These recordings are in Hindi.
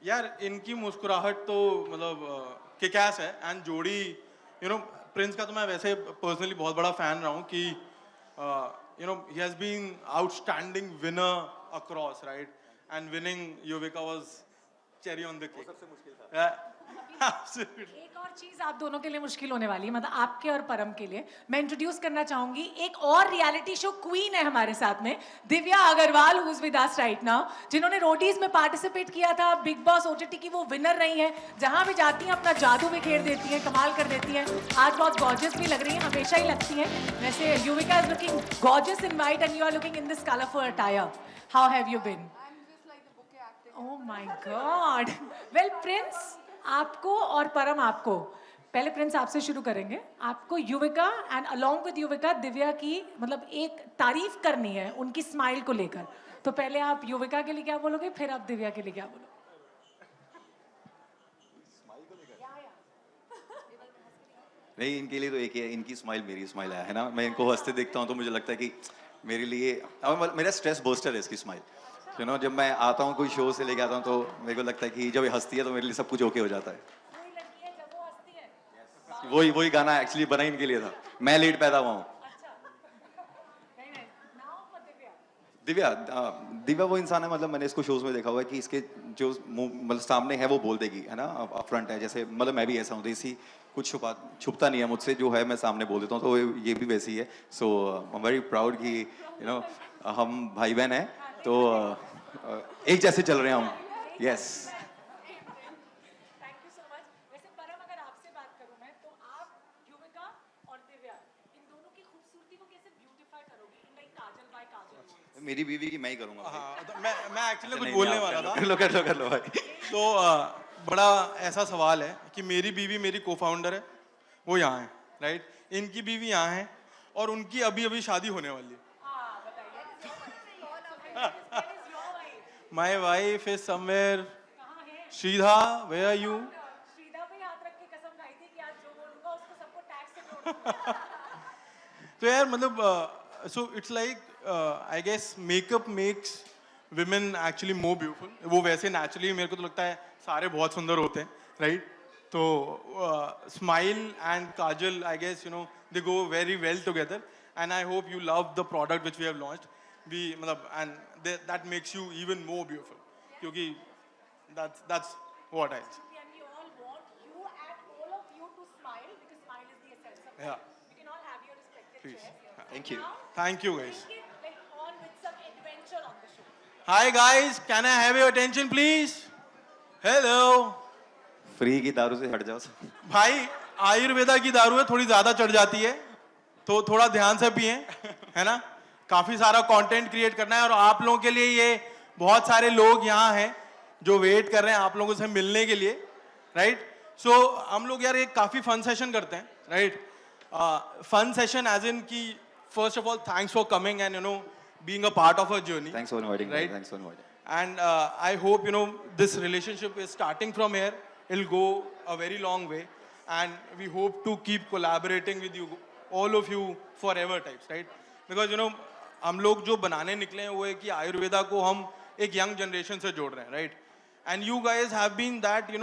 यार इनकी मुस्कुराहट तो मतलब किक-एस है एंड जोड़ी प्रिंस का तो मैं वैसे पर्सनली बहुत बड़ा फैन रहा हूँ कि he has been outstanding winner across right and winning Yuvika was cherry on the cake. वो सबसे मुश्किल था। एब्सोल्युटली। एक और चीज आप दोनों के लिए मुश्किल होने वाली है, मतलब आपके और परम के लिए। मैं इंट्रोड्यूस करना चाहूंगी एक और रियलिटी शो क्वीन है हमारे साथ में, Divya Agarwal, who is with us right now, जिन्होंने रोडीज में पार्टिसिपेट किया था, बिग बॉस ओटीटी की वो विनर रही हैं, जहां भी जाती हैं अपना जादू बिखेर देती हैं, कमाल कर देती हैं। आज बहुत गॉर्जियस भी लग रही हैं, हमेशा ही लगती हैं वैसे। Yuvika is looking gorgeous in white and you are looking in this colourful attire. How have you been? Oh my God! Well, Prince आपको और परम आपको, पहले प्रिंस आपसे शुरू करेंगे। आपको Yuvika and along with Yuvika Divya की मतलब एक तारीफ करनी है उनकी स्माइल को लेकर। तो पहले आप युविका के लिए क्या बोलोगे, फिर आप दिव्या के लिए क्या बोलोगे? नहीं, इनके लिए तो एक ही है, इनकी स्माइल मेरी स्माइल है ना। मैं इनको हंसते देखता हूँ तो मुझे लगता है कि मेरे लिए मेरा स्ट्रेस बूस्टर है इसकी स्माइल। जब मैं आता हूँ कोई शो से लेके आता हूँ तो मेरे को लगता है कि जब ये हंसती है तो मेरे लिए सब कुछ ओके हो जाता है। वही लड़की है जब वो हंसती है। वही वही गाना एक्चुअली बना ही इनके लिए था। मैं लेट पैदा हुआ हूँ। अच्छा। नहीं नहीं, नाउ फॉर दिव्या। दिव्या दिव्या वो इंसान है, मतलब मैंने इसको शोज में देखा हुआ है कि इसके जो मतलब सामने है वो बोल देगी, है ना। अपफ्रंट है, जैसे मतलब मैं भी ऐसा हूँ, इसी कुछ छुपता नहीं है मुझसे, जो है मैं सामने बोल देता हूँ, तो ये भी वैसी है। सो आई एम वेरी प्राउड कि हम भाई बहन हैं, तो एक जैसे चल रहे हैं हम। Yes. Thank you so much. वैसे परम, अगर आपसे बात करूं मैं, तो आप युविका और दिव्या इन दोनों की खूबसूरती को कैसे ब्यूटीफाई करोगे? लाइक काजल बाय काजल। मेरी बीवी की मैं ही करूंगा। हाँ तो मैं एक्चुअली कुछ नहीं, बोलने आप वाला था। कर लो भाई। तो बड़ा ऐसा सवाल है कि मेरी बीवी मेरी को फाउंडर है, वो यहाँ है राइट, इनकी बीवी यहाँ है और उनकी अभी अभी शादी होने वाली है। हाँ बताइए। My wife is somewhere. कहाँ है? Shridha, where are you? Shridha पे हाथ रख के कसम खाई थी कि आज जो बोलूंगा उसको सबको टैक्स से जोड़ दूंगा। तो यार मतलब so it's like I guess makeup makes women actually more beautiful. वो वैसे नेचुरली मेरे को तो लगता है सारे बहुत सुंदर होते हैं राइट। तो smile and kajal I guess they go very well together and I hope you love the product which we have launched भी मतलब and that makes you even more beautiful क्योंकि that's what I see. And we all want you and all of you to smile because smile is the essence of life. Yeah. You can all have your respective Please. chairs. Thank you. Now, Thank you guys. bring it like on with some adventure on the show. Hi guys, can I have your attention please? Hello. Free की दारू से हट जाओ। भाई आयुर्वेदा की दारू है, थोड़ी ज्यादा चढ़ जाती है तो थोड़ा ध्यान से पिए, है ना। काफी सारा कंटेंट क्रिएट करना है और आप लोगों के लिए ये बहुत सारे लोग यहाँ हैं जो वेट कर रहे हैं आप लोगों से मिलने के लिए राइट। सो हम लोग यार एक काफी फन सेशन करते हैं right. Fun session as in की first of all thanks for coming and being a part of a journey. Thanks for inviting. Right. Thanks for inviting. And I hope this relationship is starting from here. It'll go a very long way, and we hope to keep collaborating with you, all of you, forever types, right? Because हम लोग जो बनाने निकले हैं वो है कि आयुर्वेदा को हम एक यंग जनरेशन से जोड़ रहे हैं, right? And you guys have been that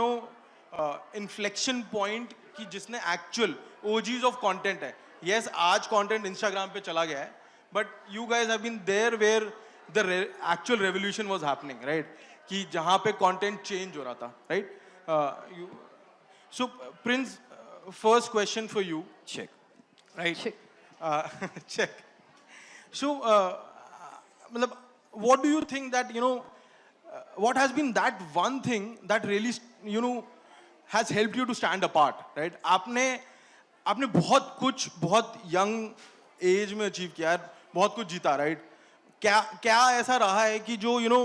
inflection point कि जिसने actual OGs of content है. Yes, आज content Instagram पे चला गया है, but you guys have been there where the actual revolution was happening, right? कि जहाँ पे content change हो रहा था, right? So Prince, first question for you, Check. right? Check. So मतलब what do you think that what has been that one thing that really has helped you to stand apart, right? आपने बहुत कुछ बहुत यंग एज में अचीव किया है, बहुत कुछ जीता, राइट? क्या ऐसा रहा है कि जो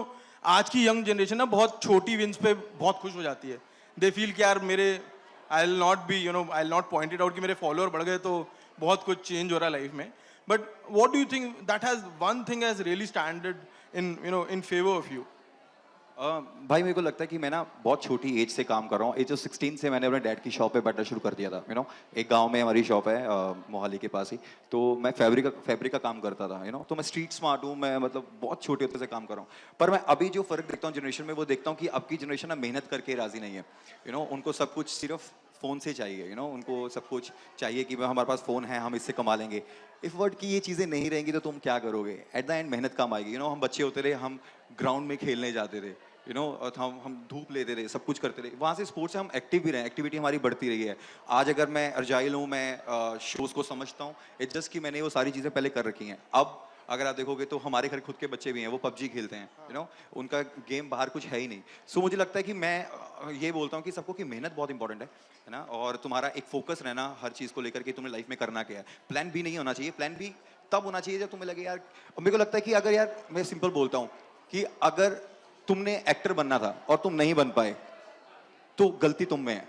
आज की यंग जनरेशन ना बहुत छोटी विन्स पे बहुत खुश हो जाती है। दे फील कि यार मेरे I will not be I will not point it out कि मेरे फॉलोअर बढ़ गए तो बहुत कुछ चेंज हो रहा है लाइफ में। But what do you think that has one thing has really standard in in favour of you? भाई मेरे को लगता है कि मैं ना बहुत छोटी एज से काम कर रहा हूँ। एज ऑफ 16 से मैंने अपने डैड की शॉप पे बैठना शुरू कर दिया था। एक गांव में हमारी शॉप है मोहाली के पास ही। तो मैं फैब्रिक का काम करता था। तो मैं स्ट्रीट स्मार्ट हूँ। मैं मतलब बहुत छोटे होते से काम कर रहा हूँ। पर मैं अभी जो फर्क देखता हूँ जनरेशन में, वो देखता हूँ कि अब की जनरेशन ना मेहनत करके राजी नहीं है। उनको सब कुछ सिर्फ फ़ोन से चाहिए। उनको सब कुछ चाहिए कि हमारे पास फ़ोन है, हम इससे कमा लेंगे। इफ वर्ड की ये चीज़ें नहीं रहेंगी तो तुम क्या करोगे? एट द एंड मेहनत काम आएगी। हम बच्चे होते रहे, हम ग्राउंड में खेलने जाते थे। और हम धूप लेते रहे, सब कुछ करते रहे। वहाँ से स्पोर्ट्स से हम एक्टिव भी रहे, एक्टिविटी हमारी बढ़ती रही है। आज अगर मैं अर्जाइल हूँ, मैं शोज़ को समझता हूँ, इट्स जस्ट कि मैंने वो सारी चीज़ें पहले कर रखी हैं। अब अगर आप देखोगे तो हमारे घर खुद के बच्चे भी हैं, वो पबजी खेलते हैं। उनका गेम बाहर कुछ है ही नहीं। सो मुझे लगता है कि मैं ये बोलता हूँ कि सबको कि मेहनत बहुत इंपॉर्टेंट है ना। और तुम्हारा एक फोकस रहना हर चीज़ को लेकर कि तुम्हें लाइफ में करना क्या है। प्लान बी नहीं होना चाहिए। प्लान बी तब होना चाहिए जब तुम्हें लगे यार, मेरे को लगता है कि अगर यार, मैं सिंपल बोलता हूँ कि अगर तुमने एक्टर बनना था और तुम नहीं बन पाए तो गलती तुम में है,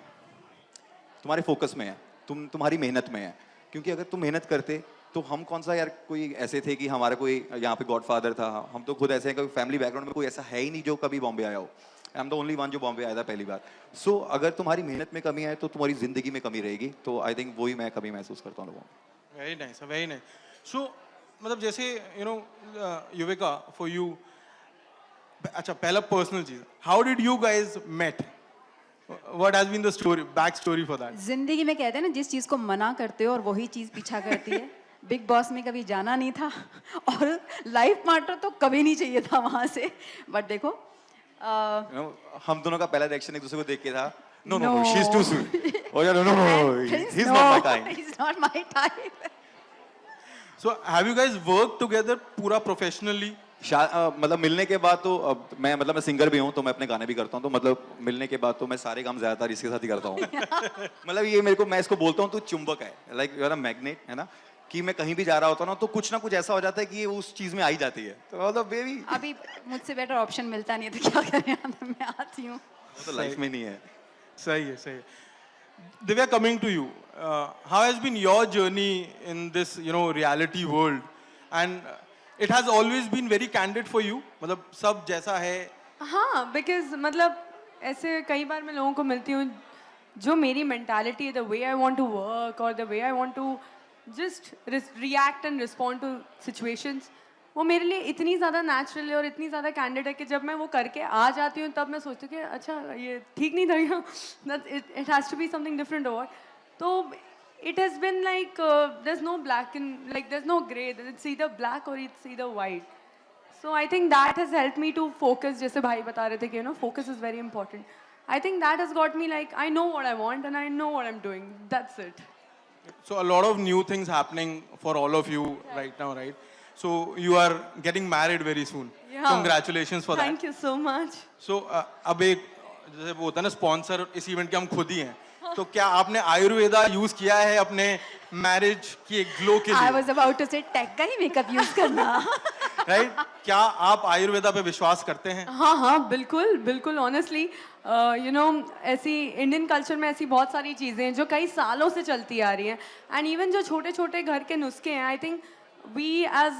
तुम्हारे फोकस में है, तुम्हारी मेहनत में है। क्योंकि अगर तुम मेहनत करते तो हम कौन सा यार कोई ऐसे थे कि हमारा कोई यहाँ पे गॉडफादर था। हम तो खुद ऐसे हैं कि फैमिली बैकग्राउंड में कोई ऐसा है ही नहीं जो कभी बॉम्बे आया हो। I am the only one जो बॉम्बे आया था पहली बार। सो अगर तुम्हारी मेहनत में कमी है तो तुम्हारी जिंदगी में कमी रहेगी। तो आई थिंक वही मैं कमी महसूस करता हूँ लोगों में। Very nice, very nice. So मतलब जैसे युविका, फॉर यू, अच्छा पहला पर्सनल चीज, how did you guys met? What has been the story, back story for that? जिंदगी में कहते हैं ना, जिस चीज को मना करते हो और वही चीज पीछा करती है। बिग बॉस में कभी जाना नहीं था और लाइफ पार्टनर तो कभी नहीं चाहिए था वहां से। बट देखो हम दोनों का पहला रिएक्शन एक दूसरे को देख के था, no no No. She is too sweet. ओ यार, no no no, he is not my kind. He is not my type. So have you guys work together पूरा प्रोफेशनली? मतलब मिलने के बाद तो मैं सिंगर भी हूँ, तो मैं अपने गाने भी करता हूँ। तो मतलब मिलने के बाद तो मैं सारे काम ज्यादातर इसके साथ ही करता हूँ। मतलब ये मैं इसको बोलता हूँ तू चुंबक है, like you are a magnet, है ना। कि मैं कहीं भी जा रहा होता हूँ ना तो कुछ ना कुछ ऐसा हो जाता है कि ये उस चीज में आ ही जाती है। तो मतलब बेबी, अभी मुझसे बेटर ऑप्शन मिलता नहीं है तो क्या करें, मैं आती हूँ। वो तो लाइफ में नहीं है। सही है, सही है। Divya, coming to you, how has been your journey in this, reality world? And it has always been very candid for you. मतलब सब जैसा है। हाँ, बिकॉज मतलब ऐसे कई बार मैं लोगों को मिलती हूँ जो मेरी मेंटालिटी है, the way I want to work और the way I want to just react and respond to situations, वो मेरे लिए इतनी ज़्यादा नेचुरल है और इतनी ज़्यादा कैंडिड है कि जब मैं वो करके आ जाती हूँ तब मैं सोचती हूँ कि अच्छा ये ठीक नहीं था, it has to be something different और तो it has been like there's no black and like there's no gray, it's either black or it's either white. So I think that has helped me to focus, जैसे भाई बता रहे थे कि focus is very important. I think that has got me like I know what I want and I know what I'm doing. That's it. So a lot of new things happening for all of you right now, right? So you are getting married very soon. Yeah. Congratulations for that. Thank you so much. So अब एक जैसे वो होता है ना, स्पॉन्सर इस इवेंट के हम खुद ही हैं। तो क्या आपने आयुर्वेदा यूज किया है अपने मैरिज की एक ग्लो के आई लिए? वाज अबाउट टू से टेक का ही मेकअप यूज करना। राइट? क्या आप आयुर्वेदा पे विश्वास करते हैं? हाँ हाँ, बिल्कुल बिल्कुल। ऑनेस्टली ऐसी इंडियन कल्चर में ऐसी बहुत सारी चीज़ें हैं जो कई सालों से चलती आ रही हैं एंड इवन जो छोटे छोटे घर के नुस्खे हैं, I think we as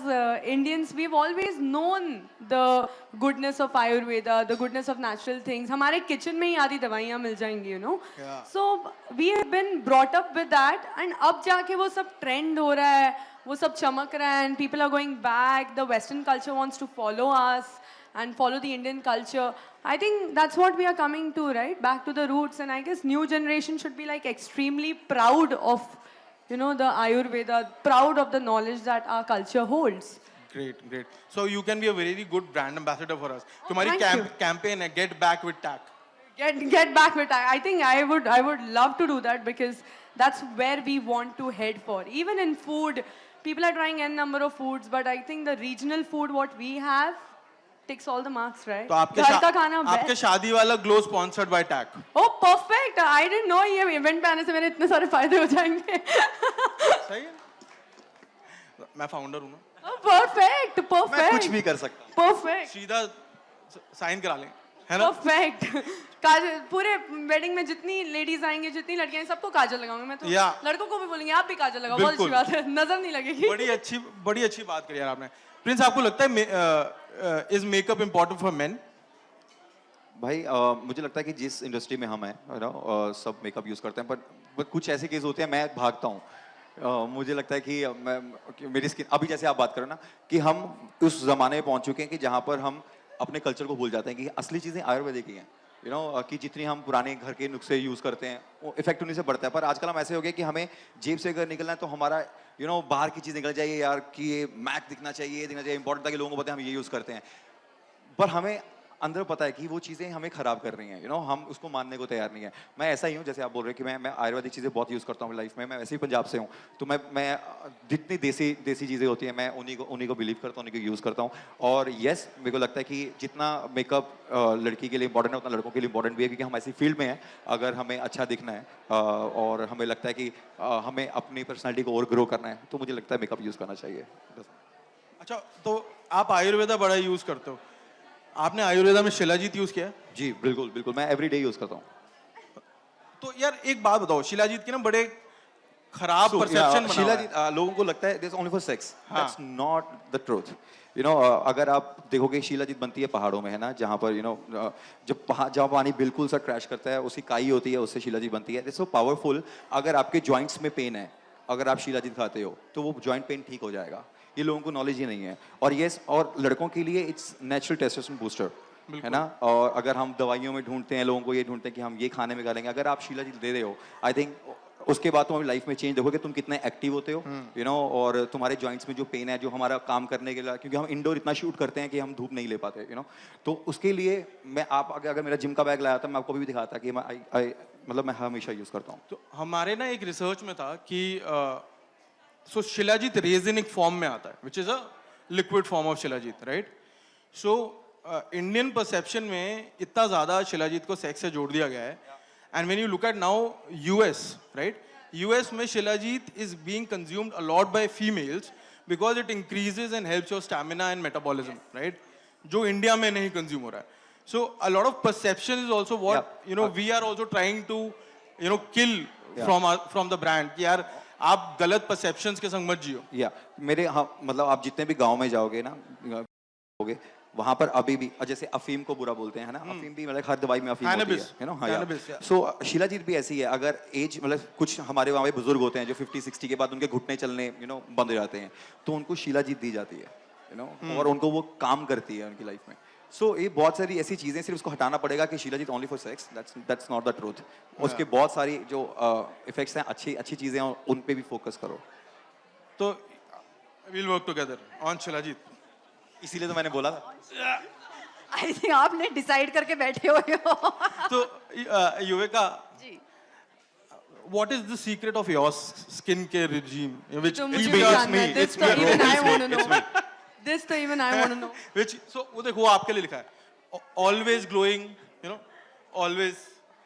Indians, we've always known the goodness of Ayurveda, the goodness of natural things. हमारे किचन में ही आधी दवाइयाँ मिल जाएंगी, Yeah. So we have been brought up with that, and अब जाके वो सब trend हो रहा है, वो सब चमक रहा है, and people are going back. The Western culture wants to follow us and follow the Indian culture. I think that's what we are coming to, right? Back to the roots, and I guess new generation should be like extremely proud of the Ayurveda, proud of the knowledge that our culture holds. Great, great. So you can be a very good brand ambassador for us. तुम्हारी thank you. campaign है Get Back with TAC. Get back with that. I think I would love to do that because that's where we want to head for. Even in food, people are trying n number of foods, but I think the regional food what we have ticks all the marks, right? तो घर का खाना आपके best. शादी वाला ग्लो स्पॉन्सर्ड बाय टैक। Oh, perfect. I didn't know ये इवेंट पे आने से मेरे इतने सारे फायदे हो जाएंगे. सही है। मैं फाउंडर हूँ ना। Oh, perfect, मैं कुछ perfect, भी कर सकता हूँ। perfect. सीधा साइन करा लें, है ना? परफेक्ट। काजल, पूरे वेडिंग में जितनी लेडीज आएंगी, जितनी लड़कियां हैं, सबको काजल लगाऊंगे मैं तो। Yeah. लड़कों को भी बोलेंगे आप भी काजल लगाओ, बहुत अच्छी बिल्कुल। बात है, नजर नहीं लगेगी। बड़ी अच्छी बात करी यार आपने। प्रिंस, आपको लगता है is makeup important for main? भाई मुझे लगता है कि जिस इंडस्ट्री में हम हैं सब मेकअप यूज़ करते हैं पर कुछ ऐसे केस होते हैं मैं भागता हूँ। मुझे लगता है कि मेरी स्किन अभी जैसे आप बात करो ना कि हम उस ज़माने में पहुँच चुके हैं कि जहाँ पर हम अपने कल्चर को भूल जाते हैं कि असली चीज़ें आयुर्वेदिक ही हैं। कि जितनी हम पुराने घर के नुस्खे यूज़ करते हैं वो इफेक्ट उन्हीं से बढ़ता है। पर आजकल हम ऐसे हो गए कि हमें जेब से अगर निकलना है तो हमारा बाहर की चीज़ निकल जाइए यार कि ये मैक दिखना चाहिए, ये दिखना चाहिए। इंपॉर्टेंट था कि लोगों को पता है हम ये यूज़ करते हैं, पर हमें अंदर पता है कि वो चीज़ें हमें ख़राब कर रही हैं। हम उसको मानने को तैयार नहीं है। मैं ऐसा ही हूँ जैसे आप बोल रहे हैं कि मैं आयुर्वेदिक चीज़ें बहुत यूज़ करता हूँ लाइफ में। मैं वैसे ही पंजाब से हूँ तो मैं जितनी देसी चीज़ें होती हैं मैं उन्हीं को बिलीव करता हूँ, उन्हीं को यूज़ करता हूँ। और येस मेरे को लगता है कि जितना मेकअप लड़की के लिए इंपॉर्टेंट है उतना लड़कों के लिए इंपॉर्टेंट भी है, क्योंकि हम ऐसी फील्ड में हैं अगर हमें अच्छा दिखना है और हमें लगता है कि हमें अपनी पर्सनैलिटी को और ग्रो करना है तो मुझे लगता है मेकअप यूज़ करना चाहिए। अच्छा, तो आप आयुर्वेदा बड़ा यूज करते हो, आपने आयुर्वेदा में शिलाजीत यूज किया है? जी बिल्कुल बिल्कुल, मैं एवरीडे यूज़ करता हूँ। तो यार एक बात बताओ, शिलाजीत के ना बड़े खराब परसेप्शन बना हुआ है। शिलाजीत लोगों को लगता है this only for sex, that's not the truth. अगर आप देखोगे शिलाजीत बनती है पहाड़ों में, है ना, जहाँ पर जब पानी बिल्कुल सा क्रैश करता है उसकी काई होती है, उससे शिलाजीत बनती है। It's so powerful. अगर आपके जॉइंट्स में पेन है, अगर आप शिलाजीत खाते हो तो वो जॉइंट पेन ठीक हो जाएगा। ये लोगों को नॉलेज ही नहीं है। और ये और लड़कों के लिए इट्स नेचुरल टेस्टोस्टेरोन बूस्टर, है ना। और अगर हम दवाइयों में ढूंढते हैं, लोगों को ये ढूंढते हैं कि हम ये खाने में खा लेंगे, अगर आप शिलाजीत दे रहे हो आई थिंक उसके बाद तुम लाइफ में चेंज देखोगे, तुम कितने एक्टिव होते हो। और तुम्हारे जॉइंट्स में जो पेन है, जो हमारा काम करने के लिए, क्योंकि हम इंडोर इतना शूट करते हैं कि हम धूप नहीं ले पाते, तो उसके लिए मैं अगर मेरा जिम का बैग लाया था मैं आपको भी दिखाता कि मैं हमेशा यूज करता हूँ। तो हमारे ना एक रिसर्च में था कि सो शिलाजीत रेजिनिक फॉर्म में आता है, which is a liquid form of shilajit, right. So Indian perception में इतना ज्यादा शिलाजीत को सेक्स से जोड़ दिया गया है, and when you look at now US, right, US में shilajit is being consumed a lot by females because it increases and helps your stamina and metabolism, right, जो इंडिया में नहीं कंज्यूम हो रहा है। So a lot of perception is also what we are also trying to kill from the brand, कि यार आप गलत परसेप्शंस के संग मत जियो। मतलब आप जितने भी गांव में जाओगे ना, होगे वहां पर अभी भी जैसे अफीम को बुरा बोलते हैं, है ना। अफीम भी मतलब हर दवाई में अफीम होती है ना। Cannabis, yeah. सो शिलाजीत भी ऐसी है। अगर एज मतलब कुछ हमारे वहाँ पे बुजुर्ग होते हैं जो 50-60 के बाद उनके घुटने चलने बंद हो जाते हैं, तो उनको शिलाजीत दी जाती है, और उनको वो काम करती है उनकी लाइफ में। सो ये बहुत सारी ऐसी चीजें, सिर्फ उसको हटाना पड़ेगा कि shilajit only for sex, that's not the truth. उसके बहुत सारी जो इफेक्ट्स हैं, अच्छी चीजें हैं, उन पे भी फोकस करो। तो will work together on shilajit, इसीलिए तो मैंने बोला था। आई थिंक आपने डिसाइड करके बैठे हुए हो। तो युविका, जी, what is the secret of your skincare regime, which तो is मुझे being- भी जानना है। This तो even I want to know. This तो even I want to know. which so वो देखो वो आपके लिए लिखा है, always glowing, always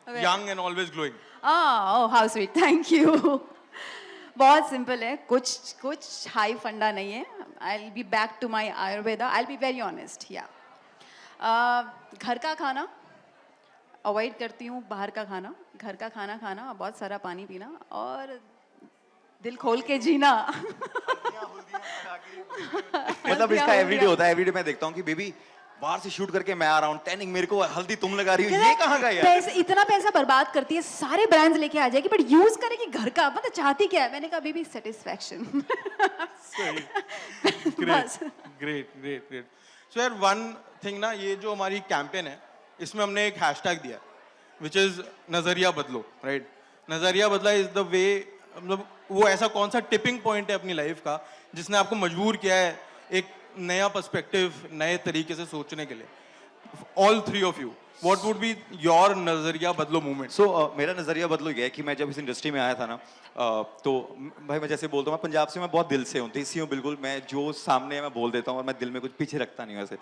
Okay. young and always glowing. Oh how sweet, thank you. बहुत सिंपल है, कुछ हाई फंडा नहीं है। I will be back to my Ayurveda, I will be very honest. या घर का खाना अवॉइड करती हूँ, बाहर का खाना, घर का खाना खाना, बहुत सारा पानी पीना और दिल खोल के जीना। मतलब इसका एवरीडे होता है। एवरीडे मैं देखता हूँ कि बेबी बाहर से शूट करके मैं आ रहा हूँ, टैनिंग मेरे को, हल्दी तुम लगा रही हो, ये कहाँ का यार। इतना पैसा बर्बाद करती है, सारे ब्रांड्स लेके आ जाएगी, बट यूज करेगी घर का। मतलब चाहती क्या है? मैंने कहा बेबी सेटिस्फैक्शन। ग्रेट। सो यार वन थिंग ना, ये जो हमारी कैंपेन है इसमें हमने एक हैशटैग दिया विच इज नजरिया बदलो, राइट। नजरिया बदला इज द वे, मतलब वो ऐसा कौन सा टिपिंग पॉइंट है अपनी लाइफ का जिसने आपको मजबूर किया है एक नया पर्सपेक्टिव, नए तरीके से सोचने के लिए। All three of you, what would be your नजरिया बदलो मूवमेंट? सो मेरा नजरिया बदलो गया कि मैं जब इस इंडस्ट्री में आया था ना, तो भाई मैं जैसे बोलता हूँ, मैं पंजाब से, मैं बहुत दिल से हूँ, देसी हूँ बिल्कुल। मैं जो सामने है मैं बोल देता हूँ और मैं दिल में कुछ पीछे रखता नहीं हूँ ऐसे।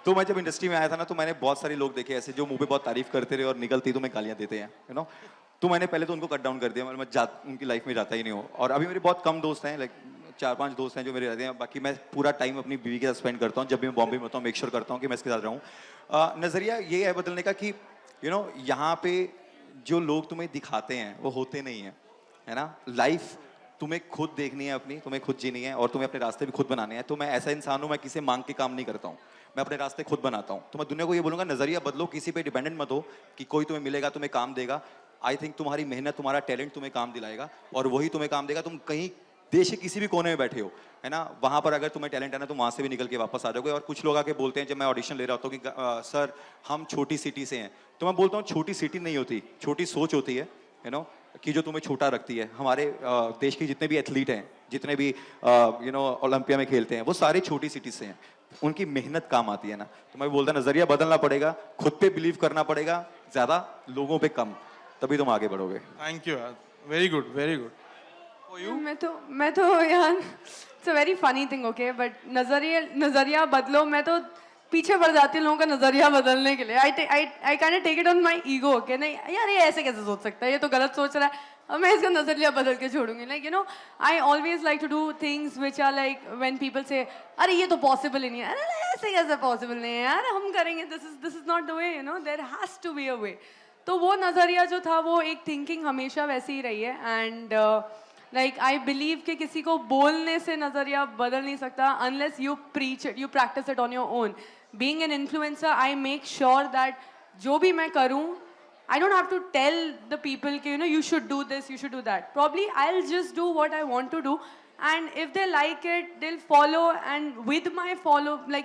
तो मैं जब इंडस्ट्री में आया था ना, तो मैंने बहुत सारे लोग देखे ऐसे जो मुंह पे बहुत तारीफ करते रहे और निकलती तो मैं गालियाँ देते हैं, तो मैंने पहले तो उनको कट डाउन कर दिया, मैं उनकी लाइफ में जाता ही नहीं हूँ। और अभी मेरे बहुत कम दोस्त हैं, लाइक 4-5 दोस्त हैं जो मेरे रहते हैं। बाकी मैं पूरा टाइम अपनी बीवी के साथ स्पेंड करता हूँ। जब भी मैं बॉम्बे में होता हूँ, मेक श्योर करता हूँ कि मैं इसके साथ रहूँ। नज़रिया ये है बदलने का कि यहाँ पे जो लोग तुम्हें दिखाते हैं वो होते नहीं हैं, है ना। लाइफ तुम्हें खुद देखनी है अपनी, तुम्हें खुद जीनी है और तुम्हें अपने रास्ते भी खुद बनाने हैं। तो मैं ऐसा इंसान हूँ, मैं किसी मांग के काम नहीं करता हूँ, मैं अपने रास्ते खुद बनाता हूँ। तो मैं दुनिया को ये बोलूँगा, नजरिया बदलो, किसी पे डिपेंडेंट मत हो कि कोई तुम्हें मिलेगा, तुम्हें काम देगा। आई थिंक तुम्हारी मेहनत, तुम्हारा टैलेंट तुम्हें काम दिलाएगा और वही तुम्हें काम देगा। तुम कहीं देश के किसी भी कोने में बैठे हो, है ना, वहाँ पर अगर तुम्हें टैलेंट है ना, तुम वहाँ से भी निकल के वापस आ जाओगे। और कुछ लोग आके बोलते हैं, जब मैं ऑडिशन ले रहा होता हूँ कि सर हम छोटी सिटी से हैं, तो मैं बोलता हूँ छोटी सिटी नहीं होती, छोटी सोच होती है, यू नो, कि जो तुम्हें छोटा रखती है। हमारे देश के जितने भी एथलीट हैं, जितने भी यू नो ओलंपिया में खेलते हैं, वो सारे छोटी सिटी से हैं, उनकी मेहनत काम आती है ना। तो मैं बोलता नजरिया बदलना पड़ेगा, खुद पे बिलीव करना पड़ेगा, ज्यादा लोगों पे कम, तभी तुम आगे बढ़ोगे। थैंक यू यार, very good, very good. For you? मैं तो यार, it's a very funny thing, okay, but नजरिया बदलो, मैं तो पीछे पड़ जाती हूँ लोगों का नजरिया बदलने के लिए। I kind of take it on my ego, okay, नहीं यार ये ऐसे कैसे सोच सकता है, ये तो गलत सोच रहा है, अब मैं इसका नजरिया बदल के छोड़ूंगी। Like you know, I always like to do things which are like when people say अरे ये तो पॉसिबल ही नहीं है, अरे ऐसे कैसे पॉसिबल नहीं है यार, हम करेंगे, this is not the way, you know, there has to be a way. तो वो नजरिया जो था, वो एक थिंकिंग हमेशा वैसी ही रही है। एंड लाइक आई बिलीव कि किसी को बोलने से नजरिया बदल नहीं सकता unless you preach it, you practice it on your own. Being an influencer, I make sure that जो भी मैं करूँ, I don't have to tell the people कि you know you should do this, you should do that. Probably I'll just do what I want to do, and if they like it, they'll follow. And with my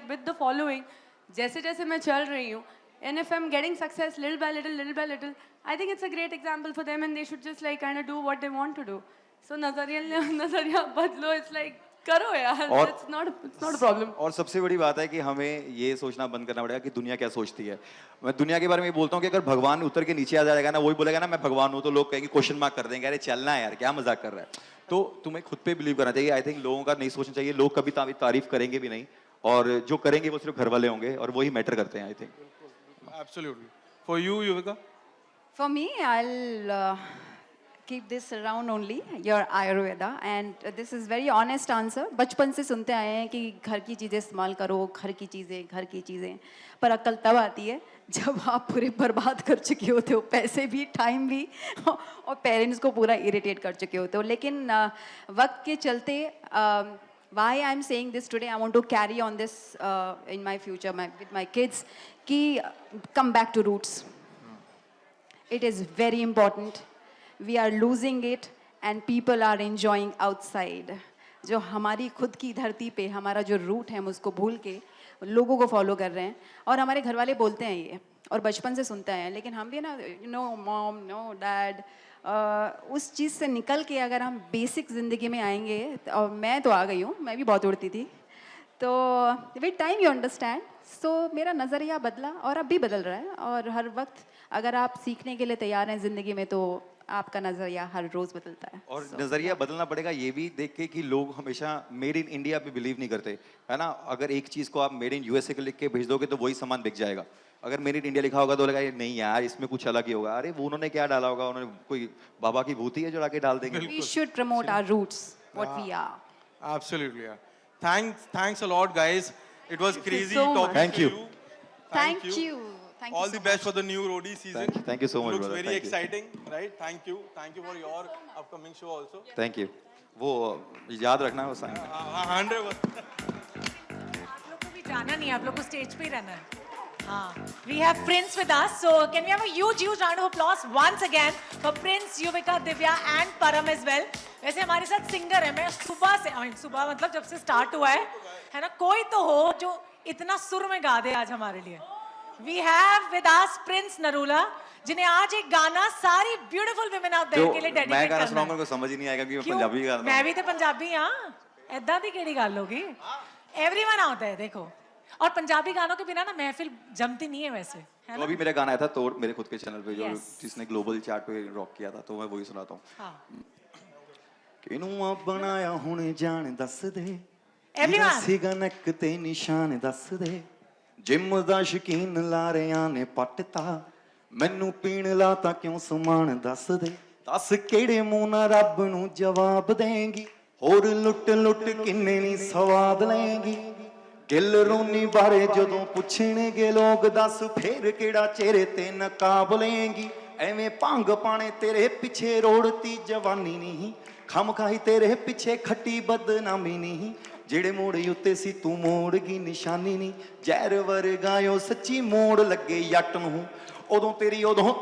with the following, जैसे जैसे मैं चल रही हूँ, and if I'm getting success little by little, I think it's a great example for them, and they should just like kind of do what they want to do. So नजरिया बदलो, it's like करो यार, और it's not a problem. और सबसे बड़ी बात है कि हमें ये सोचना बंद करना पड़ेगा कि दुनिया क्या सोचती है। मैं दुनिया के बारे में ये बोलता हूँ कि अगर भगवान उतर के नीचे आ जाएगा ना, वही बोलेगा ना मैं भगवान हूँ, तो लोग कहेंगे, क्वेश्चन मार्क कर देंगे, अरे चलना है यार, क्या मजाक कर रहा है। तो तुम्हें खुद पे बिलीव करना चाहिए। आई थिंक लोगों का नहीं सोचना चाहिए, लोग कभी तारीफ करेंगे भी नहीं, और जो करेंगे वो सिर्फ घर वाले होंगे, और वही मैटर करते हैं I think. Absolutely. For you, Yuvika? For me, I'll keep this around only, your Ayurveda, and this is very honest answer. बचपन से सुनते आए हैं कि घर की चीज़ें इस्तेमाल करो, घर की चीज़ें, पर अक्ल तब आती है जब आप पूरे बर्बाद कर चुके होते हो, पैसे भी, टाइम भी, और पेरेंट्स को पूरा इरिटेट कर चुके होते हो। लेकिन वक्त के चलते why I'm saying this today, I want to carry on this in my future with my kids, कि come back to roots. It is very important. We are losing it and people are enjoying outside. जो हमारी खुद की धरती पे हमारा जो रूट है, हम उसको भूल के लोगों को फॉलो कर रहे हैं। और हमारे घर वाले बोलते हैं ये, और बचपन से सुनते हैं, लेकिन हम भी ना, you know mom, no dad, उस चीज़ से निकल के अगर हम बेसिक ज़िंदगी में आएंगे, और मैं तो आ गई हूँ, मैं भी बहुत उड़ती थी, तो विद टाइम यू अंडरस्टैंड। सो मेरा नज़रिया बदला और अब भी बदल रहा है, और हर वक्त अगर आप सीखने के लिए तैयार हैं ज़िंदगी में, तो आपका नजरिया हर रोज बदलता है। और नजरिया बदलना पड़ेगा ये भी देख के कि लोग हमेशा मेड इन इंडिया पे बिलीव नहीं करते, है ना। अगर एक चीज को आप मेड इन यूएसए के लिख के भेज दोगे तो वही सामान बिक जाएगा। अगर मेड इन इंडिया लिखा होगा तो लगा ये नहीं यार, इसमें कुछ अलग ही होगा, अरे वो उन्होंने क्या डाला होगा, उन्होंने कोई बाबा की भूती है जो लाके डाल देंगे। We should promote our roots, what we are. Absolutely, yeah. Thanks a lot, guys. It was crazy so much. talking Thank to you. you. Thank you. Thank you All so the best much. for the new roadie season. Thank you so much, Looks brother. very Thank you. exciting, right? Thank you for your upcoming show also. Thank you. वो याद रखना है वो साइन। 100%. आप लोग को भी जाना नहीं है, आप लोग को स्टेज पे ही रहना है। हाँ, we have Prince with us, so can we have a huge round of applause once again for Prince, Yuvika, Divya and Param as well. वैसे हमारे साथ सिंगर है, मैं सुबह मतलब जब से स्टार्ट हुआ है ना, कोई तो हो जो इतना सुर में गा दे आज हमारे लिए। We have with us Prince Narula, जिन्हें आज एक गाना सारी beautiful women out there के लिए मैं dedicate गाना करना सुनाऊंगा है। उनको समझ ही नहीं आएगा क्योंकि मैं क्यों? पंजाबी गा रहा मैं हूँ। भी तो पंजाबी, हाँ, ऐदा दी केड़ी गल होगी। Everyone out there देखो, और पंजाबी गानों के बिना ना महफिल जमती नहीं है वैसे, है तो ना? अभी मेरा गाना आया था तोड़, मेरे खुद के चैनल पे, जो Yes. जिसने ग्लोबल चार्ट पे रॉक किया था, तो मैं वही सुनाता हूँ। हाँ। किनू बनाया हुण जान दस दे, Everyone. सीगा नक ते निशान दस दे, जिम दा शकीन लारियां ने पटता, मैनू पीण लाता क्यों समान दस दे, दस केड़े मूंह नाल रब नू जवाब देंगी, होर लुट लुट किन्ने नी सवाद लेंगी, गिल रोनी बारे जदों पुछणगे लोग, दस फेर केड़ा चेहरे ते नकाब लेंगी, एवें भंग पाने तेरे पिछे रोड़ती जवानी नहीं, ਖਮ ਖਾਈ ਤੇਰੇ ਪਿੱਛੇ ਖੱਟੀ ਬਦਨਾਮੀ ਨਹੀਂ ਜਿਹੜੇ ਮੋੜ ਉੱਤੇ ਸੀ ਤੂੰ ਮੋੜ ਗਈ ਨਿਸ਼ਾਨੀ ਨਹੀਂ ਜ਼ਹਿਰ ਵਰਗਾਇਓ ਸੱਚੀ ਮੋੜ ਲੱਗੇ ਜੱਟ ਨੂੰ ਉਦੋਂ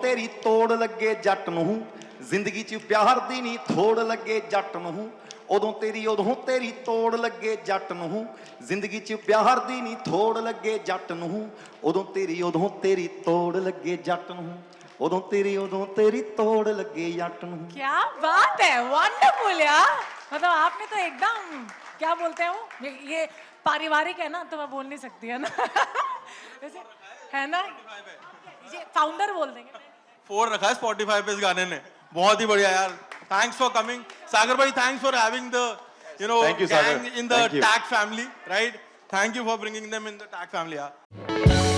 ਤੇਰੀ ਤੋੜ ਲੱਗੇ ਜੱਟ ਨੂੰ ਜ਼ਿੰਦਗੀ 'ਚ ਪਿਆਰ ਦੀ ਨਹੀਂ ਥੋੜ ਲੱਗੇ ਜੱਟ ਨੂੰ ਉਦੋਂ ਤੇਰੀ ਤੋੜ ਲੱਗੇ ਜੱਟ ਨੂੰ ਜ਼ਿੰਦਗੀ 'ਚ ਪਿਆਰ ਦੀ ਨਹੀਂ ਥੋੜ ਲੱਗੇ ਜੱਟ ਨੂੰ ਉਦੋਂ ਤੇਰੀ ਤੋੜ ਲੱਗੇ ਜੱਟ ਨੂੰ ਉਦੋਂ ਤੇਰੀ ਤੋੜ ਲੱਗੇ ਜੱਟ ਨੂੰ क्या बात है, वंडरफुल यार। मतलब आपने तो एकदम क्या बोलते हैं वो, ये पारिवारिक है ना, तो मैं बोल नहीं सकती है ना वैसे है ना, ये फाउंडर बोल देंगे। 4 रखा है Spotify पे इस गाने ने, बहुत ही बढ़िया यार। थैंक्स फॉर कमिंग सागर भाई, thanks for having the Thank you, Sagar. gang in the Thank you. tag family, right? Thank you for bringing them in the tag family, यार।